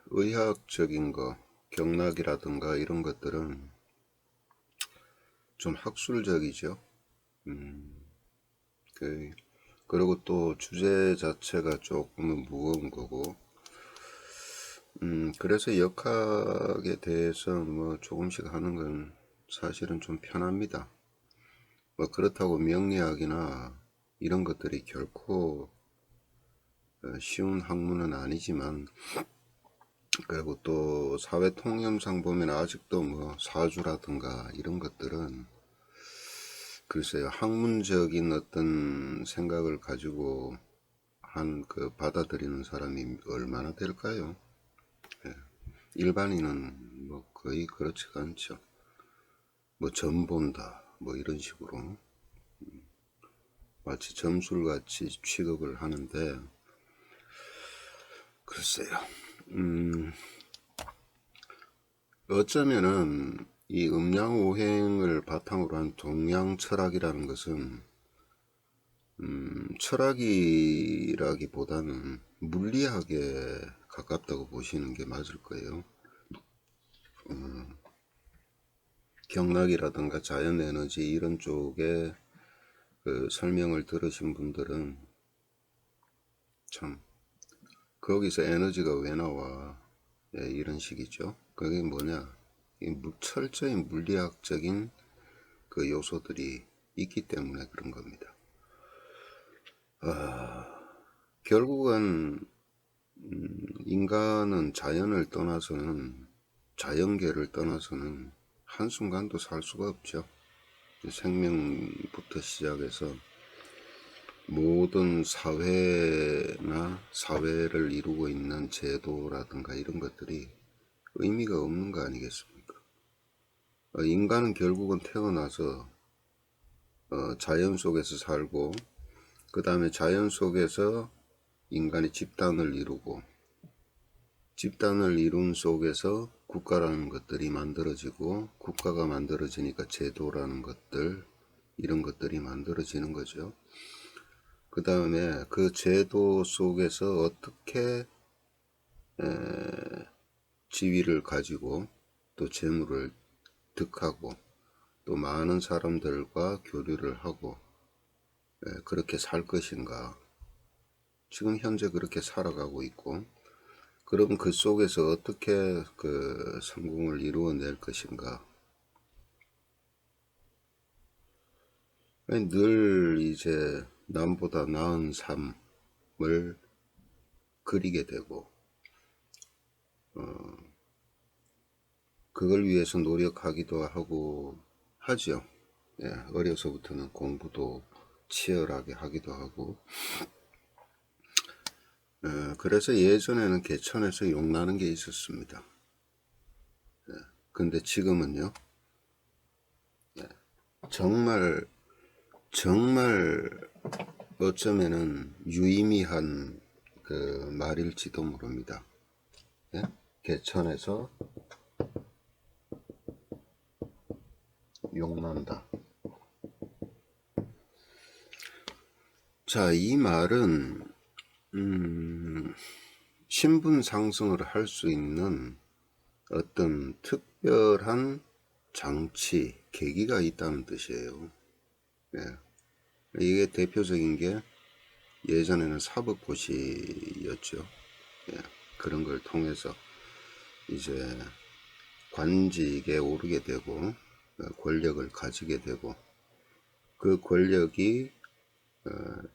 의학적인 거, 경락이라든가 이런 것들은 좀 학술적이죠. 그, 그리고 또 주제 자체가 조금은 무거운 거고, 그래서 역학에 대해서 뭐 조금씩 하는 건 사실은 좀 편합니다. 뭐 그렇다고 명리학이나 이런 것들이 결코 쉬운 학문은 아니지만, 그리고 또 사회 통념상 보면 아직도 뭐 사주라든가 이런 것들은 글쎄요, 학문적인 어떤 생각을 가지고 받아들이는 사람이 얼마나 될까요? 일반인은 뭐 거의 그렇지가 않죠. 뭐 점 본다 뭐 이런 식으로 마치 점술같이 취급을 하는데, 글쎄요, 어쩌면은 이 음양오행을 바탕으로 한 동양 철학이라는 것은 철학이라기보다는 물리학에 가깝다고 보시는 게 맞을 거예요. 경락이라든가 자연에너지 이런 쪽에 그 설명을 들으신 분들은 참 거기서 에너지가 왜 나와, 이런 식이죠. 그게 뭐냐, 철저히 물리학적인 그 요소들이 있기 때문에 그런 겁니다. 결국은 인간은 자연계를 떠나서는 한순간도 살 수가 없죠. 생명부터 시작해서 모든 사회나 사회를 이루고 있는 제도라든가 이런 것들이 의미가 없는 거 아니겠습니까? 인간은 결국은 태어나서 자연 속에서 살고, 그 다음에 자연 속에서 인간이 집단을 이루고, 집단을 이룬 속에서 국가라는 것들이 만들어지고, 국가가 만들어지니까 제도라는 것들, 이런 것들이 만들어지는 거죠. 그 다음에 그 제도 속에서 어떻게 지위를 가지고 또 재물을 득하고 또 많은 사람들과 교류를 하고 그렇게 살 것인가. 지금 현재 그렇게 살아가고 있고, 그럼 그 속에서 어떻게 그 성공을 이루어낼 것인가. 늘 이제 남보다 나은 삶을 그리게 되고, 그걸 위해서 노력하기도 하고 하죠. 어려서부터는 공부도 치열하게 하기도 하고. 그래서 예전에는 개천에서 욕나는 게 있었습니다. 근데 지금은요, 정말 정말 어쩌면은 유의미한 그 말일지도 모릅니다. 개천에서 욕난다. 자, 이 말은 신분 상승을 할 수 있는 어떤 특별한 장치, 계기가 있다는 뜻이에요. 이게 대표적인 게 예전에는 사법고시였죠. 그런 걸 통해서 이제 관직에 오르게 되고 권력을 가지게 되고, 그 권력이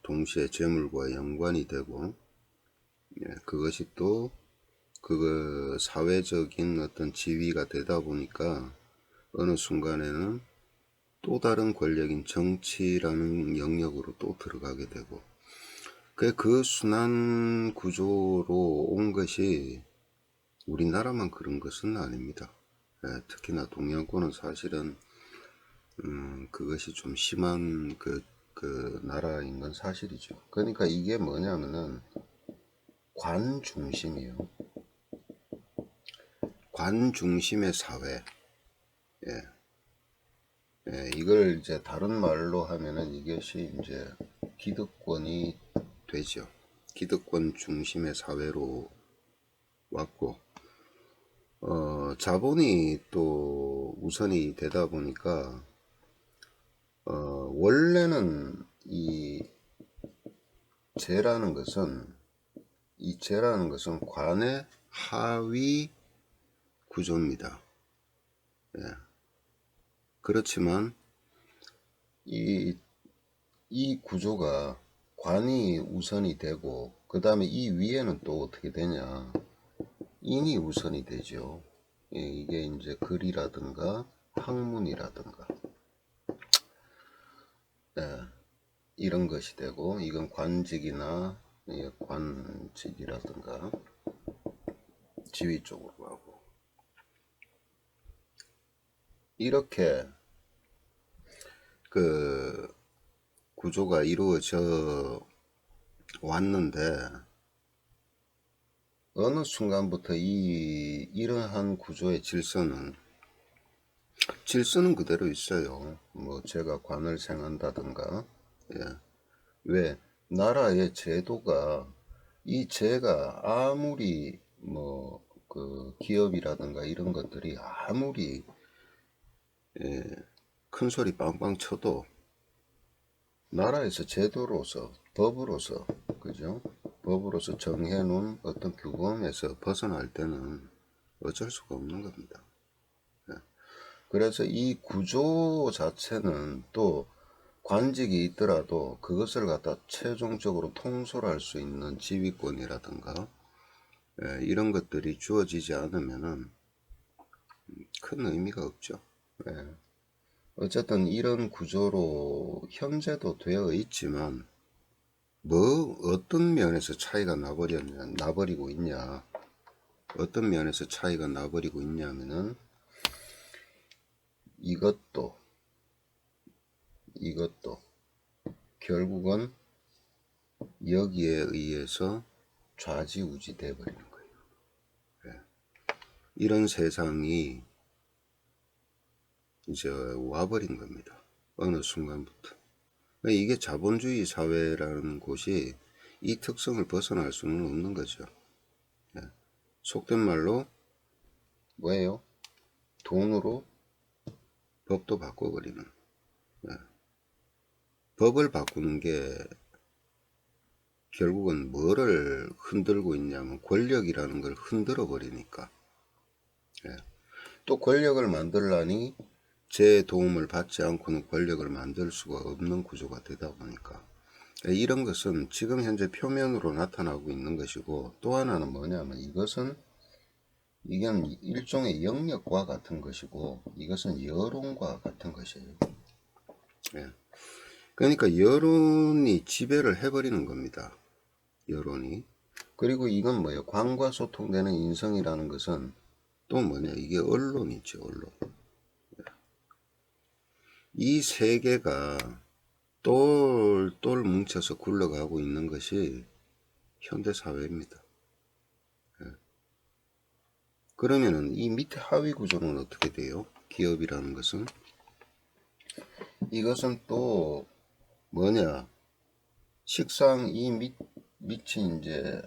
동시에 재물과 연관이 되고, 그것이 또 그 사회적인 어떤 지위가 되다 보니까 어느 순간에는 또 다른 권력인 정치라는 영역으로 또 들어가게 되고, 그 순환 구조로 온 것이 우리나라만 그런 것은 아닙니다. 특히나 동양권은 사실은 그것이 좀 심한 그 나라인 건 사실이죠. 그러니까 이게 뭐냐면은 관 중심이요. 관 중심의 사회. 이걸 이제 다른 말로 하면은 이것이 이제 기득권이 되죠. 기득권 중심의 사회로 왔고, 자본이 또 우선이 되다 보니까, 원래는 재라는 것은, 이 재라는 것은 관의 하위 구조입니다. 예. 그렇지만, 이 구조가 관이 우선이 되고, 그 다음에 이 위에는 또 어떻게 되냐. 인이 우선이 되죠. 예, 이게 이제 글이라든가 학문이라든가, 예, 이런 것이 되고, 이건 관직이나, 예, 관직이라든가 지위 쪽으로 가고, 이렇게 그 구조가 이루어져 왔는데, 어느 순간부터 이러한 구조의 질서는 그대로 있어요. 뭐 제가 관을 생한다든가, 예. 왜 나라의 제도가, 이 제가 아무리 뭐 그 기업이라든가 이런 것들이 아무리, 예, 큰 소리 빵빵 쳐도 나라에서 제도로서, 법으로서, 그죠? 법으로서 정해놓은 어떤 규범에서 벗어날 때는 어쩔 수가 없는 겁니다. 그래서 이 구조 자체는 또 관직이 있더라도 그것을 갖다 최종적으로 통솔할 수 있는 지휘권이라든가, 이런 것들이 주어지지 않으면은 큰 의미가 없죠. 어쨌든 이런 구조로 현재도 되어 있지만, 뭐 어떤 면에서 차이가 나버리고 있냐, 어떤 면에서 차이가 나버리고 있냐면은, 이것도 결국은 여기에 의해서 좌지우지 돼 버리는 거예요. 이런 세상이 이제 와버린 겁니다. 어느 순간부터. 이게 자본주의 사회라는 곳이 이 특성을 벗어날 수는 없는 거죠. 속된 말로 뭐예요? 돈으로 법도 바꿔버리는. 법을 바꾸는 게 결국은 뭐를 흔들고 있냐면 권력이라는 걸 흔들어 버리니까. 또 권력을 만들라니 제 도움을 받지 않고는 권력을 만들 수가 없는 구조가 되다 보니까, 이런 것은 지금 현재 표면으로 나타나고 있는 것이고, 또 하나는 뭐냐면 이건 일종의 영역과 같은 것이고, 이것은 여론과 같은 것이에요. 그러니까 여론이 지배를 해버리는 겁니다. 여론이. 그리고 이건 뭐예요? 관과 소통되는 인성이라는 것은 또 뭐냐, 이게 언론이죠. 언론. 이 세 개가 똘똘 뭉쳐서 굴러가고 있는 것이 현대사회입니다. 그러면은 이 밑에 하위 구조는 어떻게 돼요? 기업이라는 것은, 이것은 또 뭐냐, 식상, 밑이 이제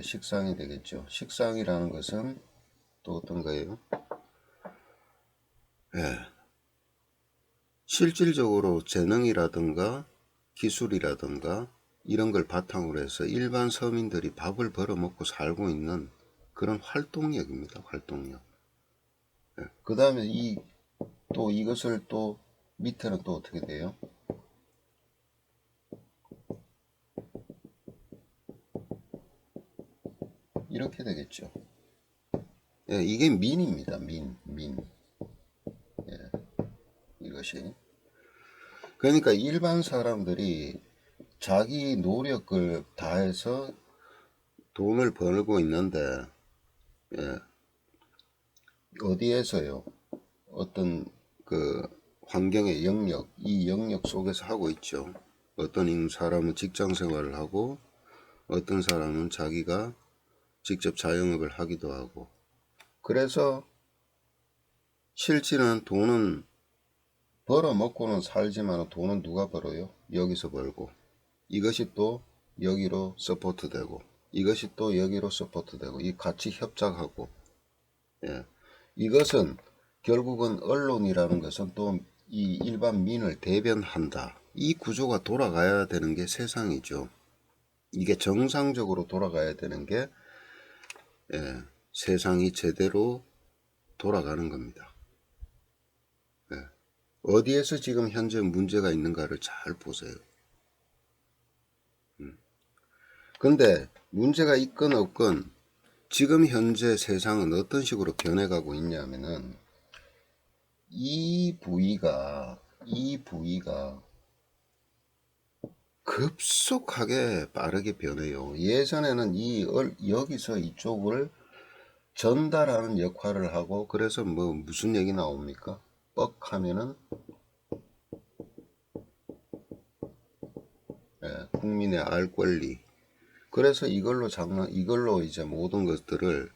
식상이 되겠죠. 식상이라는 것은 또 어떤 거예요? 실질적으로 재능이라든가 기술이라든가 이런 걸 바탕으로 해서 일반 서민들이 밥을 벌어먹고 살고 있는 그런 활동력입니다. 활동력. 그 다음에 또 이것을 또 밑에는 또 어떻게 돼요? 이렇게 되겠죠. 이게 민입니다. 민. 이것이. 그러니까 일반 사람들이 자기 노력을 다해서 돈을 벌고 있는데, 어디에서요? 어떤 그 환경의 영역, 이 영역 속에서 하고 있죠. 어떤 사람은 직장 생활을 하고, 어떤 사람은 자기가 직접 자영업을 하기도 하고. 그래서 실질은 돈은 벌어먹고는 살지만 돈은 누가 벌어요? 여기서 벌고. 이것이 또 여기로 서포트 되고. 이것이 또 여기로 서포트되고 이 같이 협작하고 예. 이것은 결국은 언론이라는 것은 또 이 일반 민을 대변한다. 이 구조가 돌아가야 되는 게 세상이죠. 이게 정상적으로 돌아가야 되는 게 예, 세상이 제대로 돌아가는 겁니다. 예. 어디에서 지금 현재 문제가 있는가를 잘 보세요. 근데 문제가 있건 없건 지금 현재 세상은 어떤 식으로 변해가고 있냐면은 이 부위가 급속하게 빠르게 변해요. 예전에는 여기서 이쪽을 전달하는 역할을 하고 그래서 뭐 무슨 얘기 나옵니까? 뻑 하면은 국민의 알 권리. 그래서 이걸로 이제 모든 것들을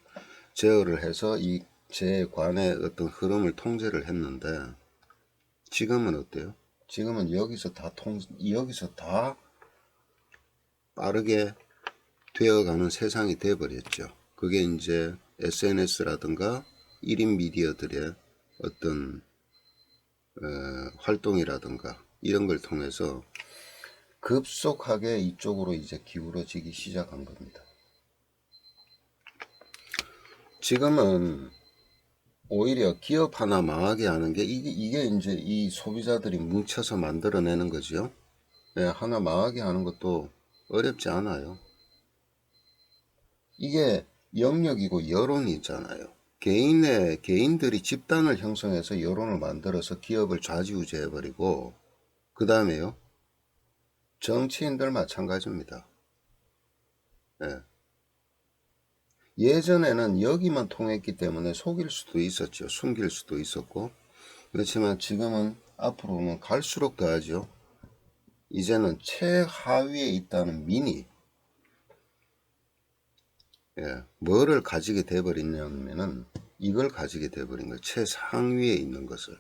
제어를 해서 이 재관의 어떤 흐름을 통제를 했는데 지금은 어때요? 지금은 여기서 다 빠르게 되어가는 세상이 되어버렸죠. 그게 이제 SNS라든가 1인 미디어들의 어떤 활동이라든가 이런 걸 통해서 급속하게 이쪽으로 이제 기울어지기 시작한 겁니다. 지금은 오히려 기업 하나 망하게 하는 게 이게 이제 이 소비자들이 뭉쳐서 만들어내는 거죠. 네, 하나 망하게 하는 것도 어렵지 않아요. 이게 영역이고 여론이 있잖아요. 개인들이 집단을 형성해서 여론을 만들어서 기업을 좌지우지해버리고, 그 다음에요, 정치인들 마찬가지입니다. 예. 예전에는 여기만 통했기 때문에 속일 수도 있었죠. 숨길 수도 있었고. 그렇지만 지금은 앞으로는 갈수록 더하죠. 이제는 최하위에 있다는 민이 뭐를 가지게 돼버리냐면은 이걸 가지게 돼버린 거예요. 최상위에 있는 것을.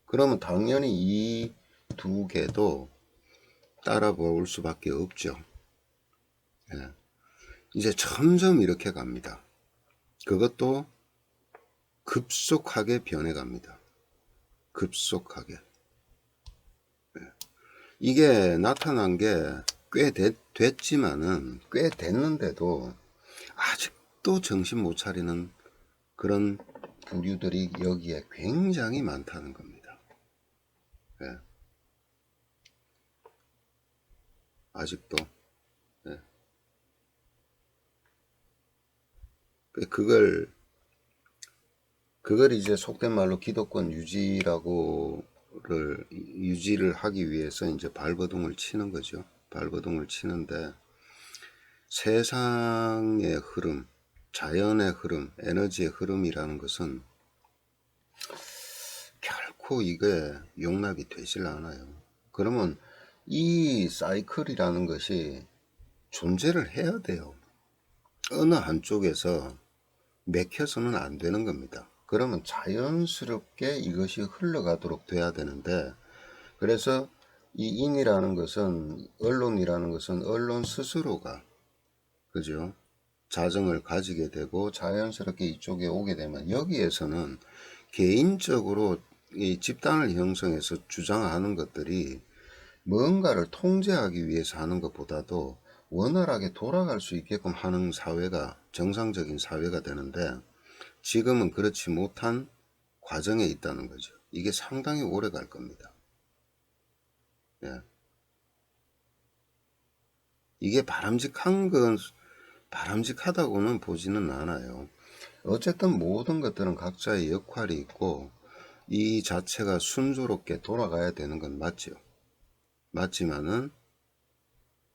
그러면 당연히 이 두 개도 따라볼 수밖에 없죠. 이제 점점 이렇게 갑니다. 그것도 급속하게 변해갑니다. 급속하게. 이게 나타난 게 꽤 됐지만은 꽤 됐는데도 아직도 정신 못 차리는 그런 부류들이 여기에 굉장히 많다는 겁니다. 예. 아직도. 예. 그걸 이제 속된 말로 기득권 유지를 하기 위해서 이제 발버둥을 치는 거죠. 발버둥을 치는데 세상의 흐름, 자연의 흐름, 에너지의 흐름이라는 것은 결코 이게 용납이 되질 않아요. 그러면 이 사이클이라는 것이 존재를 해야 돼요. 어느 한쪽에서 맥혀서는 안 되는 겁니다. 그러면 자연스럽게 이것이 흘러가도록 돼야 되는데, 그래서 이 인이라는 것은, 언론이라는 것은 언론 스스로가, 그죠? 자정을 가지게 되고 자연스럽게 이쪽에 오게 되면 여기에서는 개인적으로 이 집단을 형성해서 주장하는 것들이 뭔가를 통제하기 위해서 하는 것보다도 원활하게 돌아갈 수 있게끔 하는 사회가 정상적인 사회가 되는데 지금은 그렇지 못한 과정에 있다는 거죠. 이게 상당히 오래 갈 겁니다. 예. 이게 바람직하다고는 보지는 않아요. 어쨌든 모든 것들은 각자의 역할이 있고 이 자체가 순조롭게 돌아가야 되는 건 맞죠. 맞지만은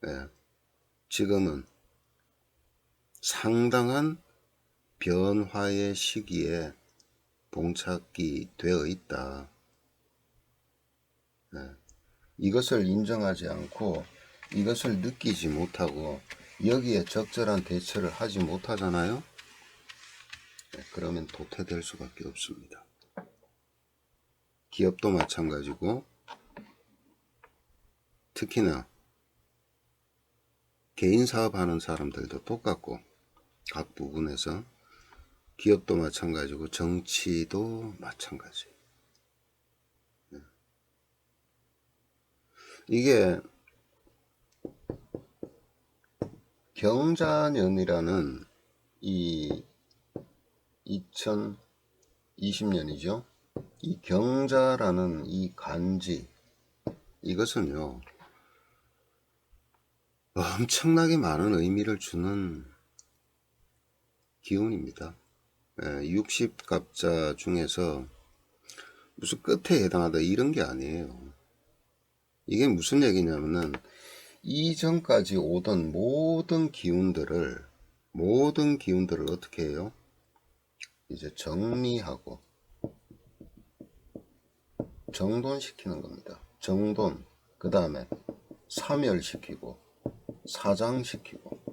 예, 지금은 상당한 변화의 시기에 봉착이 되어 있다. 예, 이것을 인정하지 않고 이것을 느끼지 못하고 여기에 적절한 대처를 하지 못하잖아요. 예, 그러면 도태될 수밖에 없습니다. 기업도 마찬가지고 특히나 개인 사업하는 사람들도 똑같고 각 부분에서 기업도 마찬가지고 정치도 마찬가지. 이게 경자년이라는 이 2020년이죠. 이 경자라는 이 간지, 이것은요 엄청나게 많은 의미를 주는 기운입니다. 60갑자 중에서 무슨 끝에 해당하다 이런 게 아니에요. 이게 무슨 얘기냐면은 이전까지 오던 모든 기운들을 어떻게 해요? 이제 정리하고 정돈시키는 겁니다. 정돈, 그 다음에 사멸시키고 사장시키고.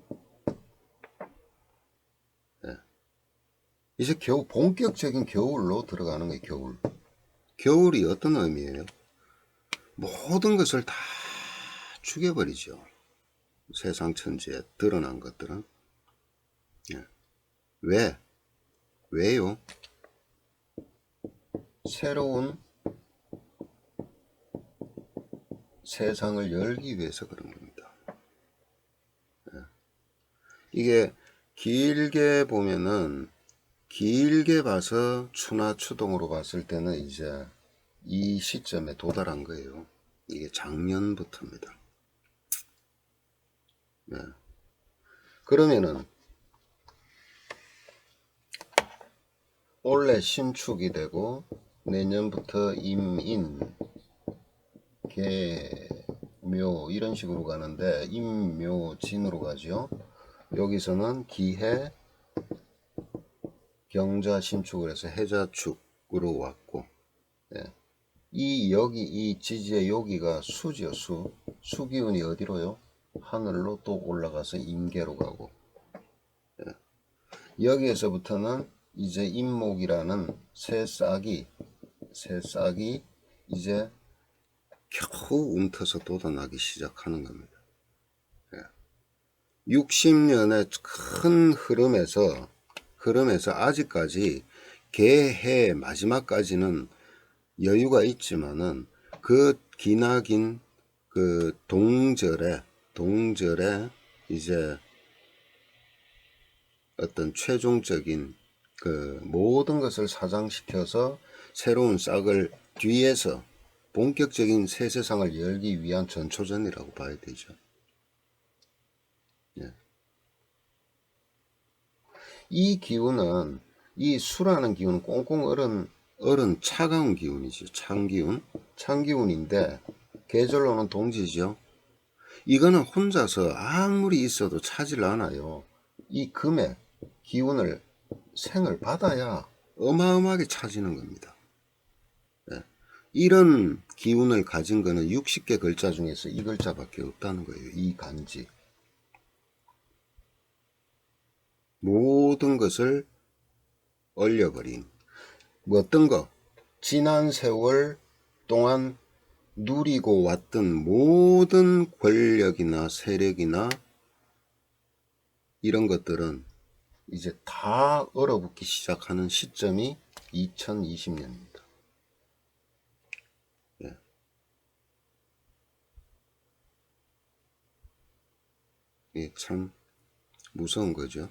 이제 겨우 본격적인 겨울로 들어가는 거예요. 겨울. 겨울이 어떤 의미예요? 모든 것을 다 죽여버리죠. 세상 천지에 드러난 것들은. 왜요? 새로운 세상을 열기 위해서 그런 겁니다. 이게 길게 보면은, 길게 봐서 추나 추동으로 봤을 때는 이제 이 시점에 도달한 거예요. 이게 작년부터입니다. 그러면은 올해 신축이 되고 내년부터 임인, 개, 묘 이런 식으로 가는데 임묘진으로 가죠. 여기서는 기해, 경자 신축을 해서 해자축으로 왔고, 이 지지의 여기가 수죠. 수기운이 어디로요? 하늘로 또 올라가서 임계로 가고, 여기에서부터는 이제 임목이라는 새싹이 이제 겨우 웅터서 돋아나기 시작하는 겁니다. 60년의 큰 흐름에서 아직까지 개해 마지막까지는 여유가 있지만은 그 기나긴 그 동절에 이제 어떤 최종적인 그 모든 것을 사장시켜서 새로운 싹을 뒤에서 본격적인 새 세상을 열기 위한 전초전이라고 봐야 되죠. 이 기운은, 이 수라는 기운은 꽁꽁 얼은 차가운 기운이죠. 찬기운인데 계절로는 동지죠. 이거는 혼자서 아무리 있어도 차질 않아요. 이 금의 기운을 생을 받아야 어마어마하게 차지는 겁니다. 이런 기운을 가진 거는 60개 글자 중에서 이 글자밖에 없다는 거예요. 이 간지. 모든 것을 얼려버린, 어떤 거, 지난 세월 동안 누리고 왔던 모든 권력이나 세력이나 이런 것들은 이제 다 얼어붙기 시작하는 시점이 2020년입니다. 이게 참 무서운 거죠.